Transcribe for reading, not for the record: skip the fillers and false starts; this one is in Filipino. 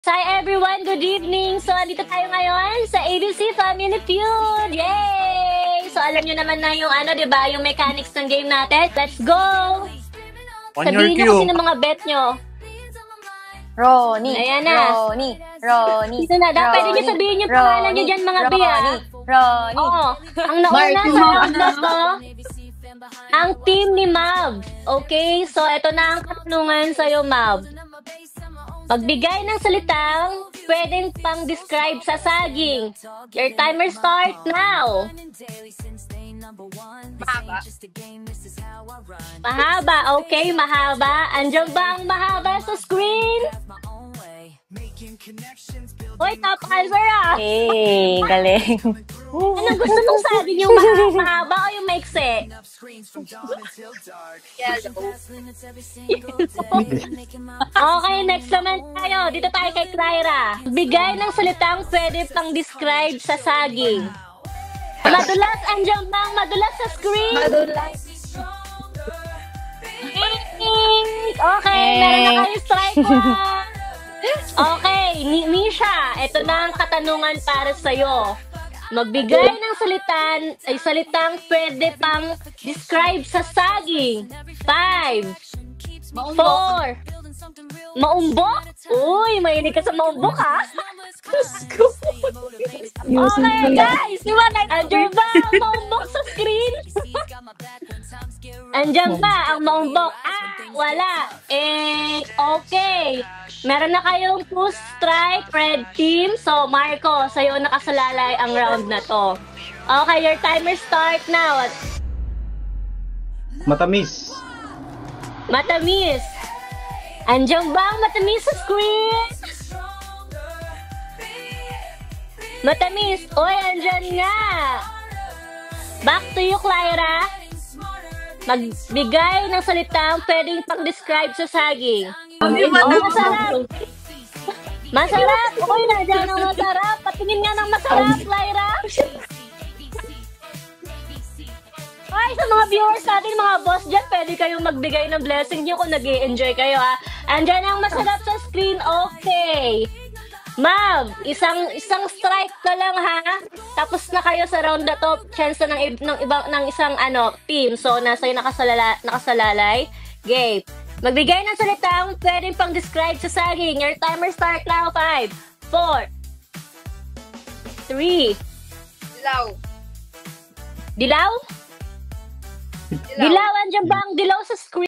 Hi everyone, good evening! So, andito tayo ngayon sa ABC Family Feud! Yay! So, alam nyo naman na yung di ba, yung mechanics ng game natin. Let's go! On Sabihin nyo kasi ng mga bet nyo. Ronnie, ayan na. Ronnie. Ito na, pwede nyo sabihin yung pangalan nyo dyan mga Bia. Ronnie. Oo. Ang nauna sa round na to, ang team ni Mav. Okay? So, ito na ang katanungan sa'yo, Mav. Magbigay ng salitang pwedeng pang-describe sa saging. Your timer start now. Mahaba. Mahaba. Okay, mahaba. Andiyan ba ang mahaba sa screen? Uy, top answer ah. Hey, galing. Anong gusto mong saging? Yung mahaba o yung maikse? Okay, next naman tayo. Dito tayo kay Clyra. Bigay ng salitang pwede pang-describe sa saging. Madulas, andiyan ba ang madulas sa screen? Madulas. Okay, meron na kayo strike one. Okay, Nisha, ito na ang katanungan para sa'yo. Magbigay ng salitang pwede pang describe sa saging. 5, 4, maumbok? Uy, mahilig ka sa maumbok, ha? Okay, guys, andyan ba ang maumbok sa screen? Andyan ba ang maumbok? Wala. Okay. Meron na kayong 2 strike, red team. So, Marco, sa'yo nakasalalay ang round na to. Okay, your timer start now. Matamis. Matamis. Andiyan ba ang matamis sa screen? Matamis. Oy, andyan nga. Back to you, Clyra. Magbigay ng salitang pwedeng pang-describe sa saging. Masarap. Masarap. Uy, nandiyan ang masarap. Patingin nga ng masarap, Clyra. Ay, sa mga viewers natin, mga boss dyan, pwede kayong magbigay ng blessing nyo kung nag-i-enjoy kayo, ha. Andyan ang masarap sa screen. Okay. Mav, isang strike ka lang, ha. Tapos na kayo sa round na to. Chance na ng isang team. So, nasa yung nakasalalay. Game. Magbigay ng salitang pwedeng pang-describe sa saging. Your timer start now. 5, 4, 3. Dilaw. Dilaw? Dilaw, andyan ba ang dilaw sa screen?